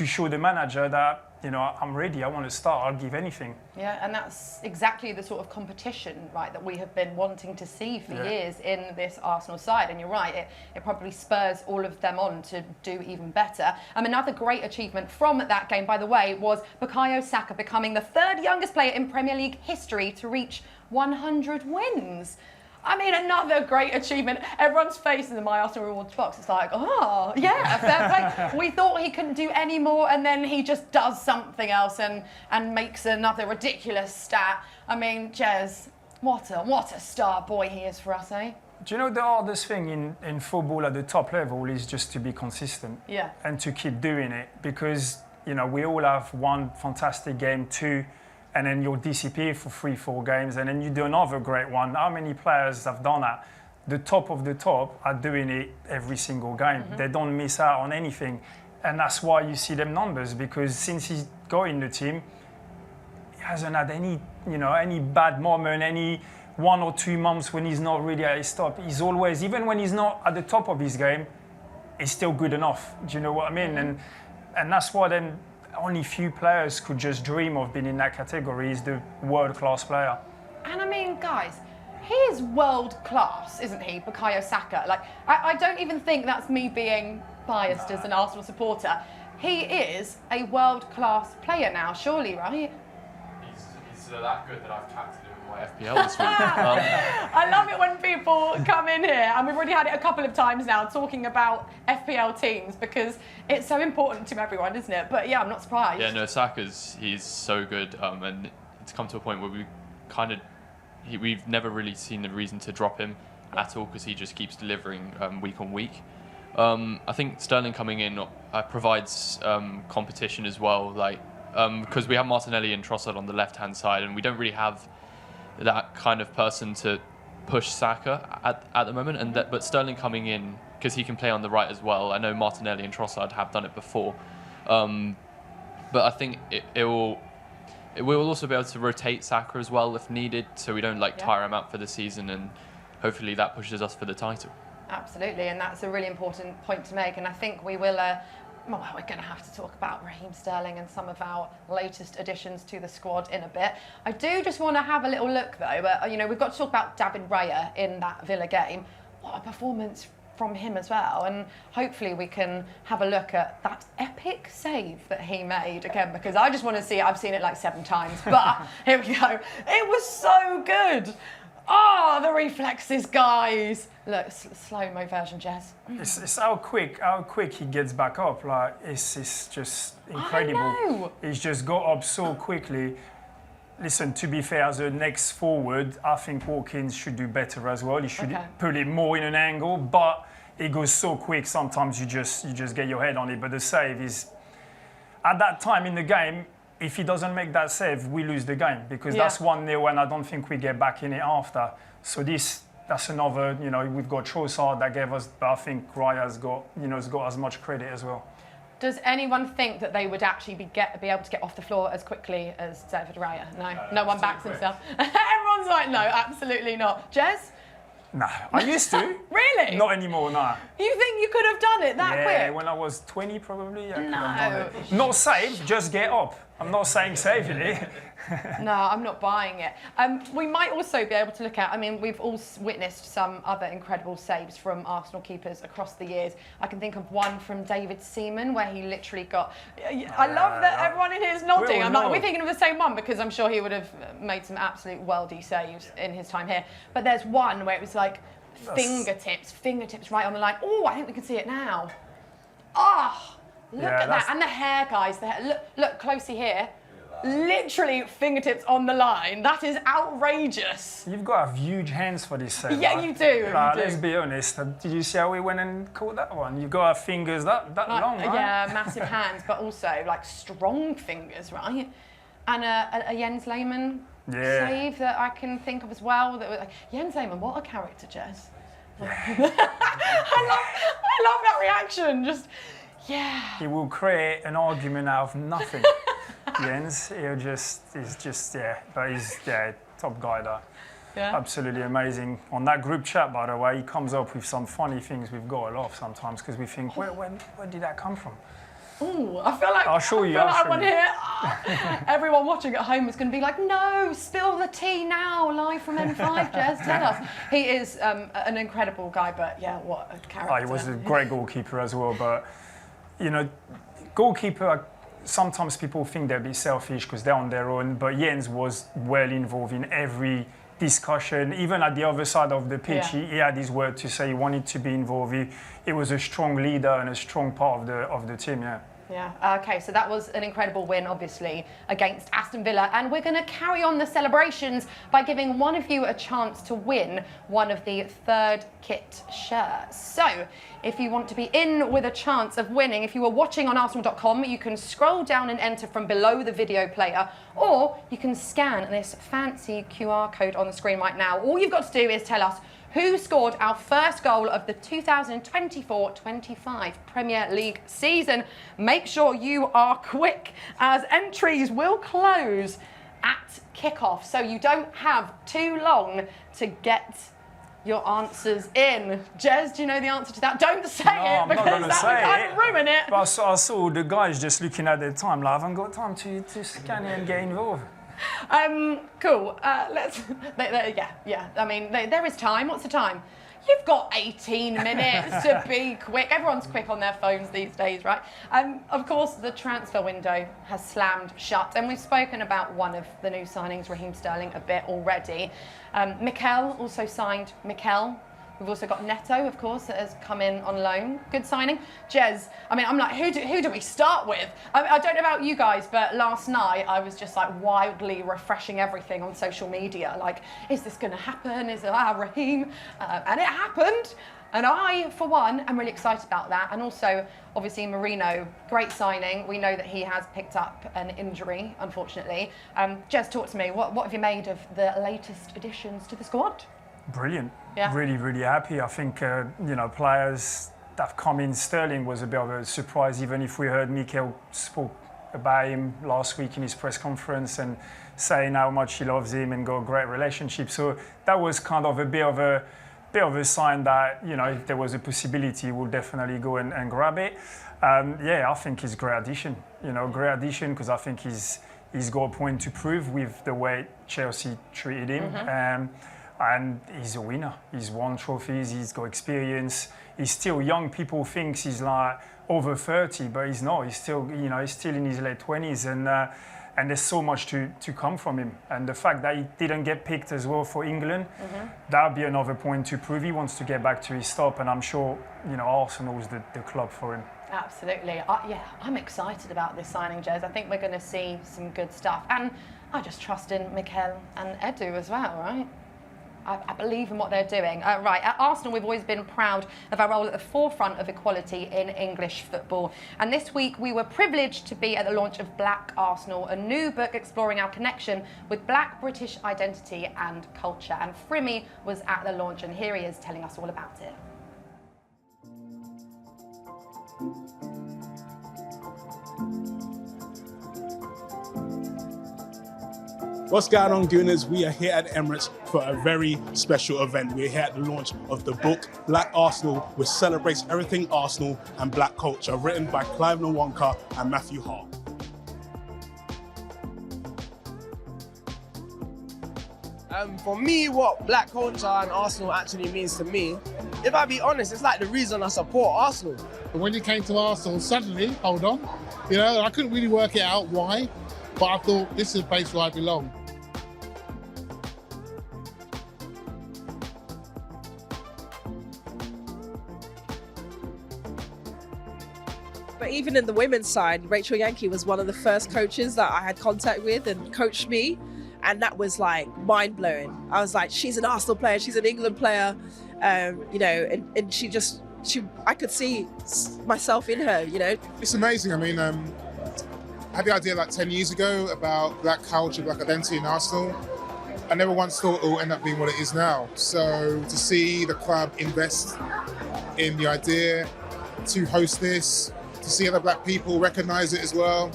show the manager that, you know, I'm ready, I want to start, I'll give anything. Yeah, and that's exactly the sort of competition, right, that we have been wanting to see for years in this Arsenal side. And you're right, it probably spurs all of them on to do even better. Another great achievement from that game, by the way, was Bukayo Saka becoming the third youngest player in Premier League history to reach 100 wins. I mean, another great achievement. Everyone's face in the My Arsenal Rewards box, it's like, oh, yeah, fair play. We thought he couldn't do any more, and then he just does something else and makes another ridiculous stat. I mean, Jez, what a star boy he is for us, eh? Do you know the hardest thing in football at the top level is just to be consistent and to keep doing it, because, you know, we all have one fantastic game, two, and then you'll disappear for 3-4 games, and then you do another great one. How many players have done that? The top of the top are doing it every single game. They don't miss out on anything. And that's why you see them numbers, because since he's got in the team, he hasn't had any bad moment, any 1 or 2 months when he's not really at his top. He's always, even when he's not at the top of his game, he's still good enough. Do you know what I mean? And that's why then only few players could just dream of being in that category. He's the world-class player. And I mean, guys, he is world-class, isn't he, Bukayo Saka? Like, I don't even think that's me being biased as an Arsenal supporter. He is a world-class player now, surely, right? He's that good that I've captained him in my FPL this week. I love it when people come in here, and we've already had it a couple of times now, talking about FPL teams, because it's so important to everyone, isn't it? But yeah, I'm not surprised. Yeah, no, he's so good, and it's come to a point where we've never really seen a reason to drop him at all, because he just keeps delivering week on week. I think Sterling coming in provides competition as well, like because we have Martinelli and Trossard on the left-hand side, and we don't really have that kind of person to push Saka at the moment. But Sterling coming in, because he can play on the right as well. I know Martinelli and Trossard have done it before, but I think it will also be able to rotate Saka as well if needed, so we don't tire him out for the season, and hopefully that pushes us for the title. Absolutely, and that's a really important point to make. And I think we will. We're going to have to talk about Raheem Sterling and some of our latest additions to the squad in a bit. I do just want to have a little look though, but we've got to talk about David Raya in that Villa game. What a performance from him as well, and hopefully we can have a look at that epic save that he made again, because I just want to see it. I've seen it like 7 times, but here we go. It was so good. Oh, the reflexes, guys. Look, slow-mo version, Jez. It's how quick he gets back up. Like, it's just incredible. I know. He's just got up so quickly. listen, to be fair, as a next forward, I think Watkins should do better as well. He should put it more in an angle, but it goes so quick. Sometimes you just get your head on it. But the save is, at that time in the game, if he doesn't make that save, we lose the game because that's 1-0, and I don't think we get back in it after. So that's another, we've got Trossard that gave us, but I think Wright has got as much credit as well. Does anyone think that they would actually be able to get off the floor as quickly as David Raya? No one backs himself. Everyone's like, no, absolutely not. Jez? No, I used to. Really? Not anymore, no. You think you could have done it that quick? Yeah, when I was 20 probably. I could have done it. Not save, just get up. I'm not saying saving it. No, I'm not buying it. We might also be able to look at, we've all witnessed some other incredible saves from Arsenal keepers across the years. I can think of one from David Seaman where he literally got... I love that everyone in here is nodding. I'm like, we're thinking of the same one because I'm sure he would have made some absolute worldy saves in his time here. But there's one where it was like fingertips right on the line. Oh, I think we can see it now. Oh, look at that. And the hair, guys. The hair. Look closely here. Literally fingertips on the line. That is outrageous. You've got to have huge hands for this save. Yeah, you do. Let's be honest. Did you see how we went and caught that one? You've got to have fingers that long, right? Yeah, massive hands, but also like strong fingers, right? And a Jens Lehmann save that I can think of as well. Jens Lehmann, what a character, Jez. I love that reaction. Just, He will create an argument out of nothing. Jens, he's just, but he's, top guy there. Yeah. Absolutely amazing. On that group chat, by the way, he comes up with some funny things we've got to laugh sometimes because we think, where did that come from? Ooh, I feel like I'll show you. Here. Everyone watching at home is going to be like, no, spill the tea now, live from M5, Jez, tell us. He is an incredible guy, but what a character. He was a great goalkeeper as well, but, goalkeeper, sometimes people think they're a bit selfish because they're on their own, but Jens was well involved in every discussion. Even at the other side of the pitch, he had his word to say. He wanted to be involved. He was a strong leader and a strong part of the team, Yeah, okay, so that was an incredible win, obviously, against Aston Villa. And we're going to carry on the celebrations by giving one of you a chance to win one of the third kit shirts. So, if you want to be in with a chance of winning, if you are watching on Arsenal.com, you can scroll down and enter from below the video player, or you can scan this fancy QR code on the screen right now. All you've got to do is tell us who scored our first goal of the 2024-25 Premier League season. Make sure you are quick, as entries will close at kickoff, so you don't have too long to get your answers in. Jez, do you know the answer to that? Don't say it, because that would kind of ruin it. But I saw the guys just looking at their time. Like, I haven't got time to scan it and get involved. Cool. Let's. There is time. What's the time? You've got 18 minutes to be quick. Everyone's quick on their phones these days, right? Of course, the transfer window has slammed shut, and we've spoken about one of the new signings, Raheem Sterling, a bit already. Mikel also signed Mikel. We've also got Neto, of course, that has come in on loan. Good signing. Jez, I'm like, who do we start with? I don't know about you guys, but last night I was just like wildly refreshing everything on social media. Like, is this going to happen? Is it Raheem? And it happened. And I, for one, am really excited about that. And also, obviously, Marino, great signing. We know that he has picked up an injury, unfortunately. Jez, talk to me. What have you made of the latest additions to the squad? Brilliant. Yeah. Really, really happy. I think, players that have come in. Sterling was a bit of a surprise, even if we heard Mikel spoke about him last week in his press conference and saying how much he loves him and got a great relationship. So that was kind of a bit of a sign that, if there was a possibility, we'll definitely go and grab it. I think he's a great addition. Great addition because I think he's got a point to prove with the way Chelsea treated him. Mm-hmm. And he's a winner. He's won trophies, he's got experience. He's still young. People think he's like over 30, but he's not. He's still, he's still in his late 20s, and there's so much to come from him. And the fact that he didn't get picked as well for England, that would be another point to prove he wants to get back to his top. And I'm sure, Arsenal is the club for him. Absolutely. Yeah, I'm excited about this signing, Jez. I think we're going to see some good stuff. And I just trust in Mikel and Edu as well, right? I believe in what they're doing. Right, at Arsenal, we've always been proud of our role at the forefront of equality in English football. And this week, we were privileged to be at the launch of Black Arsenal, a new book exploring our connection with Black British identity and culture. And Frimmy was at the launch, and here he is telling us all about it. What's going on, Gooners? We are here at Emirates for a very special event. We're here at the launch of the book Black Arsenal, which celebrates everything Arsenal and black culture, written by Clive Nwonka and Matthew Hart. For me, what black culture and Arsenal actually means to me, if I be honest, it's like the reason I support Arsenal. When you came to Arsenal, suddenly, hold on, I couldn't really work it out why, but I thought this is a place where I belong. But even in the women's side, Rachel Yankee was one of the first coaches that I had contact with and coached me. And that was like mind blowing. I was like, she's an Arsenal player, she's an England player, and I could see myself in her, It's amazing. I mean, I had the idea like 10 years ago about black culture, black identity in Arsenal. I never once thought it will end up being what it is now. So to see the club invest in the idea, to host this, to see other black people recognise it as well,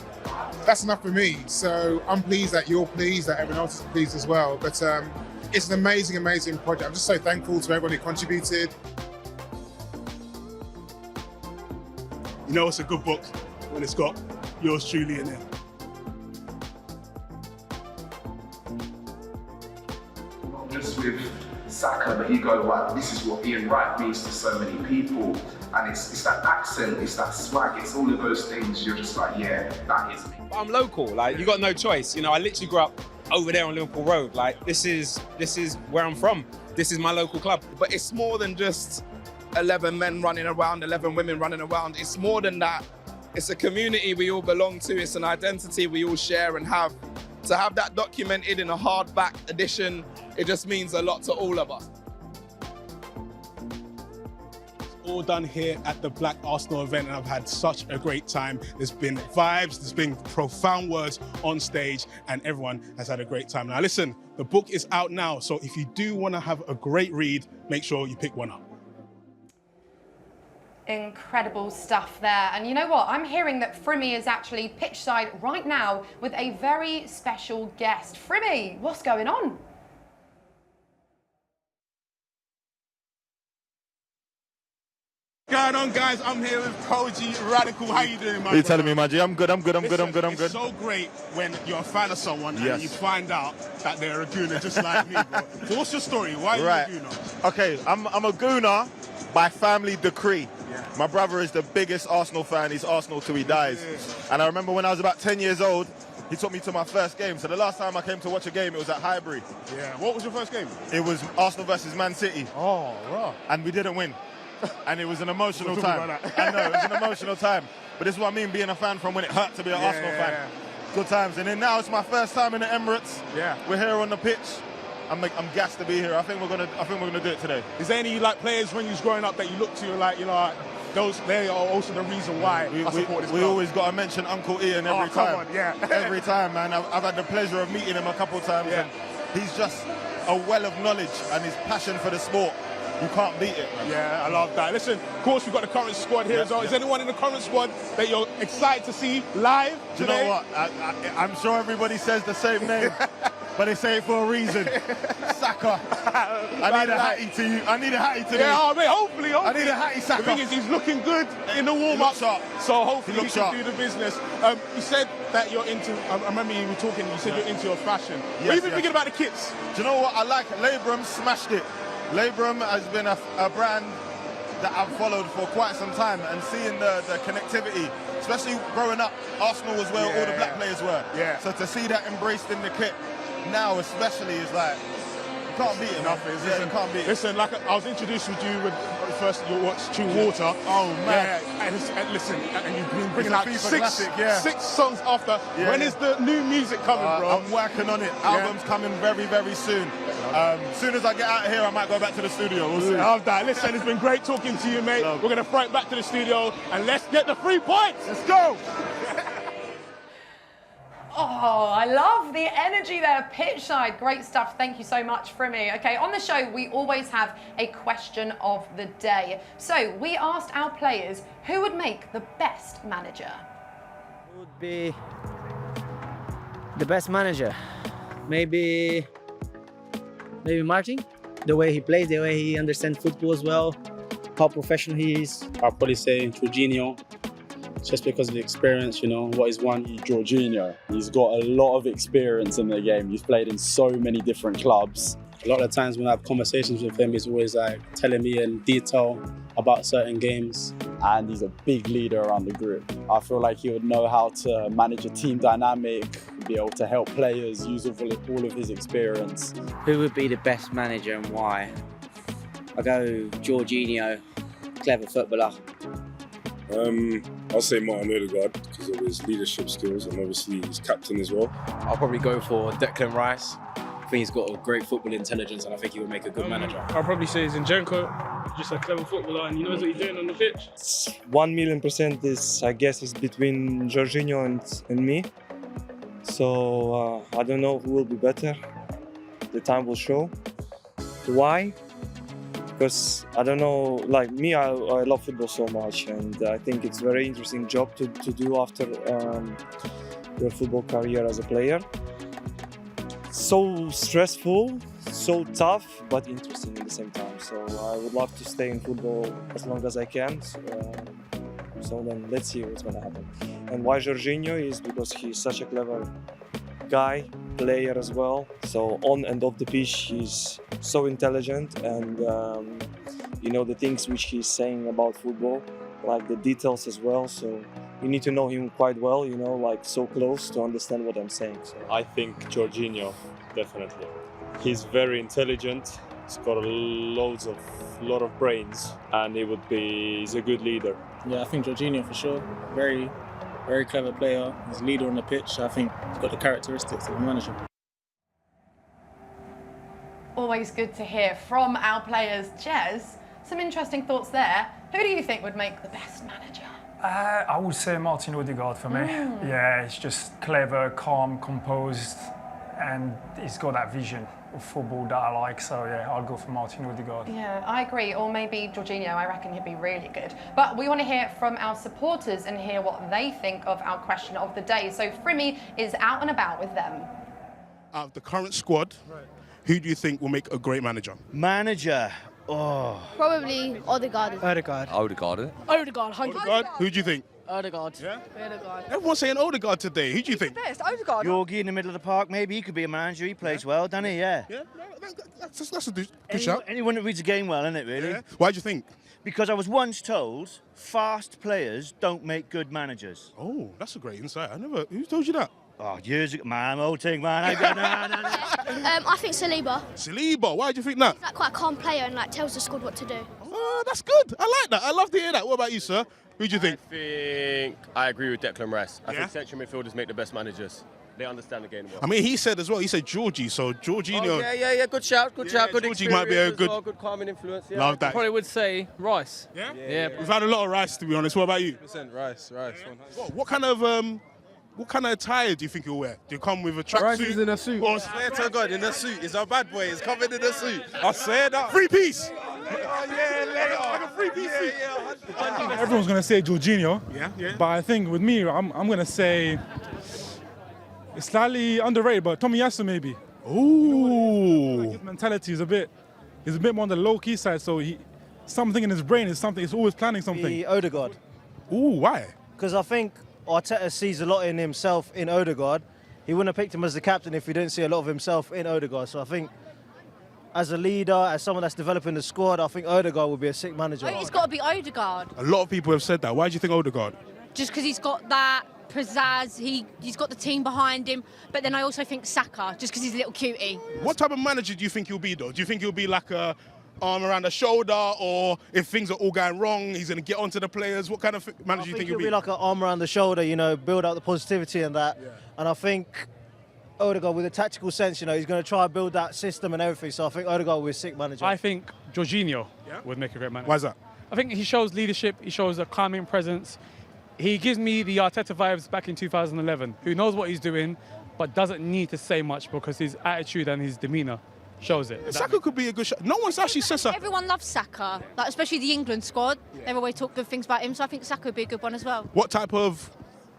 that's enough for me. So I'm pleased that you're pleased, that everyone else is pleased as well. But it's an amazing, amazing project. I'm just so thankful to everyone who contributed. It's a good book when it's got yours truly in it. Just with Saka, but you go, wow, this is what Ian Wright means to so many people. And it's that accent, it's that swag, it's all of those things. You're just like, yeah, that is me. I'm local, you got no choice. I literally grew up over there on Liverpool Road. This is where I'm from. This is my local club. But it's more than just 11 men running around, 11 women running around. It's more than that. It's a community we all belong to. It's an identity we all share and have. To have that documented in a hardback edition, it just means a lot to all of us. All done here at the Black Arsenal event, and I've had such a great time. There's been vibes, there's been profound words on stage, and everyone has had a great time. Now listen, the book is out now, so if you do want to have a great read, make sure you pick one up. Incredible stuff there. And you know what? I'm hearing that Frimmy is actually pitchside right now with a very special guest. Frimmy, what's going on? What's going on, guys? I'm here with Kojey Radical. How you doing, man? What are you telling me, Maggie? I'm good. It's so great when you're a fan of someone and you find out that they're a gooner just like me, bro. So what's your story? Why are you a gooner? Okay, I'm a gooner by family decree. Yeah. My brother is the biggest Arsenal fan. He's Arsenal till he dies. Yeah. And I remember when I was about 10 years old, he took me to my first game. So the last time I came to watch a game, it was at Highbury. Yeah. What was your first game? It was Arsenal versus Man City. Oh, right. And we didn't win. And it was an emotional time. I know, it was an emotional time. But this is what I mean, being a fan from when it hurt to be an Arsenal fan. Yeah. Good times. And then now it's my first time in the Emirates. Yeah. We're here on the pitch. I'm gassed to be here. I think we're gonna do it today. Is there any players when you was growing up that you look to those? They are also the reason why I support this club. We always got to mention Uncle Ian every time. Come on, yeah. Every time, man. I've had the pleasure of meeting him a couple of times. Yeah. And he's just a well of knowledge, and his passion for the sport. You can't beat it, man. Yeah, I love that. Listen, of course, we've got the current squad here as well. Is anyone in the current squad that you're excited to see live today? Do you know what? I'm sure everybody says the same name, but they say it for a reason. Saka. I need a hattie to you. I need a hattie today. Yeah, mate, hopefully. I need a hattie, Saka. The thing is, he's looking good in the warm-up, so hopefully he can do the business. You said that you're into, I remember you were talking, you said you're into your fashion. What have you been thinking about the kits? Do you know what? I like Labrum smashed it. Labrum has been a brand that I've followed for quite some time, and seeing the connectivity, especially growing up, Arsenal was where all the black players were. Yeah. So to see that embraced in the kit now, especially, is like, you can't beat it. Nothing. Yeah, you can't beat it. Listen, like I was introduced with you when first you watched True Water. Oh man! Yeah, and listen, and you've been bringing It's out a FIFA classic, yeah. 6 songs after. Yeah, When yeah. is the new music coming, bro? I'm working on it. Album's coming very, very soon. Soon as I get out of here, I might go back to the studio. We'll see. Love that. Listen, it's been great talking to you, mate. We're going to throw it back to the studio and let's get the 3 points. Let's go. Oh, I love the energy there, pitch side. Great stuff. Thank you so much, Frimmy. Okay, on the show, we always have a question of the day. So we asked our players who would make the best manager. Would be the best manager. Maybe Martin. The way he plays, the way he understands football as well, how professional he is. I'll probably say Jorginho, just because of the experience, you know, what he's won. Jorginho, he's got a lot of experience in the game. He's played in so many different clubs. A lot of times when I have conversations with him, he's always like telling me in detail about certain games. And he's a big leader around the group. I feel like he would know how to manage a team dynamic, be able to help players, use all of his experience. Who would be the best manager and why? I go Jorginho, clever footballer. I'll say Martin Odegaard because of his leadership skills and obviously he's captain as well. I'll probably go for Declan Rice. I think he's got a great football intelligence and I think he would make a good manager. I'll probably say Zinchenko, just a clever footballer and he knows what he's doing on the pitch. 1,000,000% is, I guess, is between Jorginho and me. So I don't know who will be better. The time will show. Why? Because I don't know, like me, I love football so much and I think it's a very interesting job to do after your football career as a player. So stressful, so tough, but interesting at the same time. So I would love to stay in football as long as I can. So then let's see what's going to happen. And why Jorginho is because he's such a clever guy, player as well. So on and off the pitch, he's so intelligent and you know the things which he's saying about football, like the details as well. So you need to know him quite well, you know, like so close to understand what I'm saying. So I think Jorginho, definitely. He's very intelligent. He's got a lot of brains, and he's a good leader. Yeah, I think Jorginho for sure. Very, very clever player. He's a leader on the pitch. I think he's got the characteristics of a manager. Always good to hear from our players. Jez, some interesting thoughts there. Who do you think would make the best manager? I would say Martin Odegaard for me. Yeah, he's just clever, calm, composed, and he's got that vision of football that I like. So yeah, I'll go for Martin Odegaard. Yeah, I agree. Or maybe Jorginho. I reckon he'd be really good. But we want to hear from our supporters and hear what they think of our question of the day. So Frimmy is out and about with them. Out of the current squad, who do you think will make a great manager? Manager? Oh. Probably Odegaard. Odegaard. Odegaard. Odegaard. Odegaard? Who do you think? Odegaard. Yeah? Odegaard. Everyone's saying Odegaard today. Who do you think? Best, Odegaard. Yorgi in the middle of the park, maybe he could be a manager. He plays well, doesn't he? Yeah. Yeah, that's a good shout. Anyone that reads the game well, isn't it, really? Yeah. Why do you think? Because I was once told fast players don't make good managers. Oh, that's a great insight. Who told you that? Oh, years ago, man, I'm old thing, man. I think Saliba. Saliba, why do you think that? He's like quite a calm player and like tells the squad what to do. Oh, that's good. I like that. I love to hear that. What about you, sir? Who do you think? I agree with Declan Rice. I think central midfielders make the best managers. They understand the game well. I mean, he said as well. He said Georgie, so Jorginho. Oh, yeah. Good shout. Good shout. Good Georgie might be a good. Well, good calming influence. Yeah. Love that. I probably would say Rice. Yeah. We've had a lot of Rice, to be honest. What about you? Rice. What kind of attire do you think he'll wear? Do you come with a tracksuit? Rice is in a suit. Or swear to God, in a suit. He's a bad boy. He's covered in a suit. I swear that. 3-piece. Like a 3-piece suit. Everyone's going to say Jorginho. Yeah. But I think with me, I'm going to say it's slightly underrated, but Tomiyasu maybe. Ooh. His mentality is a bit more on the low-key side, so something in his brain is something, he's always planning something. The Odegaard. Ooh, why? Because I think Arteta sees a lot in himself in Odegaard. He wouldn't have picked him as the captain if he didn't see a lot of himself in Odegaard. So I think as a leader, as someone that's developing the squad, I think Odegaard would be a sick manager. I think it's got to be Odegaard. A lot of people have said that. Why do you think Odegaard? Just because he's got that pizzazz, he's got the team behind him. But then I also think Saka, just because he's a little cutie. What type of manager do you think he'll be, though? Do you think he'll be like a arm around the shoulder, or if things are all going wrong, he's going to get onto the players? What kind of manager do you think he'll be? He'll be like an arm around the shoulder, you know, build up the positivity and that. Yeah. And I think Odegaard, with a tactical sense, you know, he's going to try and build that system and everything. So I think Odegaard will be a sick manager. I think Jorginho would make a great manager. Why is that? I think he shows leadership. He shows a calming presence. He gives me the Arteta vibes back in 2011, who knows what he's doing, but doesn't need to say much because his attitude and his demeanour shows it. Saka could be a good shot. No one's actually said Saka. Everyone loves Saka, like especially the England squad. They always talk good things about him, so I think Saka would be a good one as well. What type of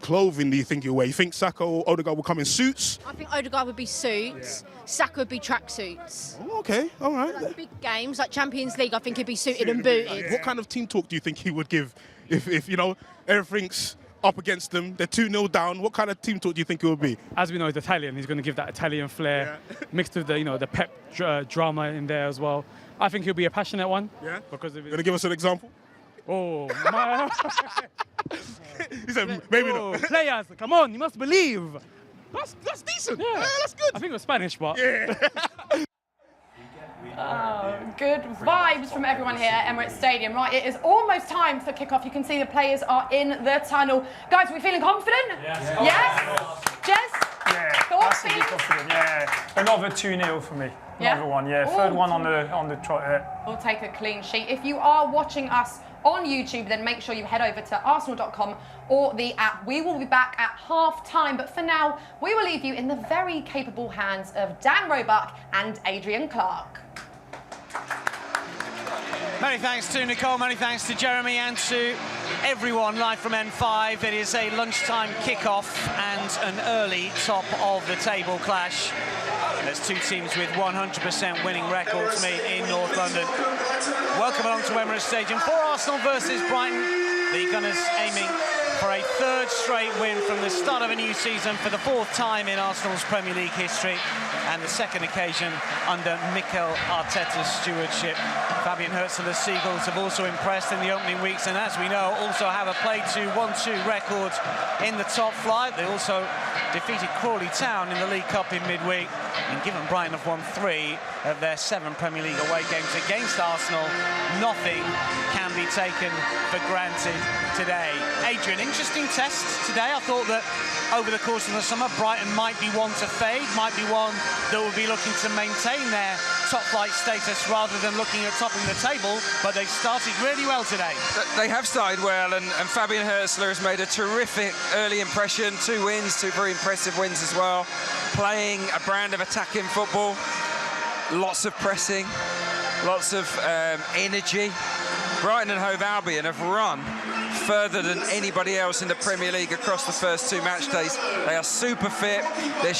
clothing do you think he'll wear? You think Saka or Odegaard will come in suits? I think Odegaard would be suits, Saka would be tracksuits. Oh, okay, all right. Like big games, like Champions League, I think he'd be suited and booted. What kind of team talk do you think he would give if you know, everything's up against them, they're 2-0 down? What kind of team talk do you think it would be? As we know, he's Italian. He's going to give that Italian flair, mixed with the, you know, the pep drama in there as well. I think he'll be a passionate one. Yeah. Because of going to give us an example? Oh, my. He said, maybe not. Players, come on, you must believe. That's decent. Yeah. That's good. I think it was Spanish, but. Yeah. Good vibes from everyone here at Emirates Stadium. Right, it is almost time for kickoff. You can see the players are in the tunnel. Guys, are we feeling confident? Yes. Yes? Jez? Yeah, Thoughts, massively confident, yeah. Another 2-0 for me. Yeah? Another one, yeah. Ooh, Third one on the trot. We'll take a clean sheet. If you are watching us on YouTube, then make sure you head over to arsenal.com or the app. We will be back at half-time, but for now, we will leave you in the very capable hands of Dan Roebuck and Adrian Clark. Many thanks to Nicole, many thanks to Jeremy and to everyone live from N5. It is a lunchtime kickoff and an early top of the table clash. There's two teams with 100% winning records meet in North London. Welcome along to Emirates Stadium for Arsenal versus Brighton. The Gunners aiming for a third straight win from the start of a new season for the fourth time in Arsenal's Premier League history and the second occasion under Mikel Arteta's stewardship. Fabian Hürzeler's Seagulls have also impressed in the opening weeks and, as we know, also have a play-to 1-2 record in the top flight. They also defeated Crawley Town in the League Cup in midweek, and given Brighton have won 3 of their 7 Premier League away games against Arsenal, nothing can be taken for granted today. Adrian, interesting test today. I thought that over the course of the summer, Brighton might be one to fade, might be one that will be looking to maintain their top flight status rather than looking at topping the table, but they've started really well today. They have started well, and Fabian Hürzeler has made a terrific early impression. 2 wins, 2 very impressive wins as well. Playing a brand of attacking football, lots of pressing, lots of energy. Brighton and Hove Albion have run further than anybody else in the Premier League across the first 2 match days. They are super fit. They're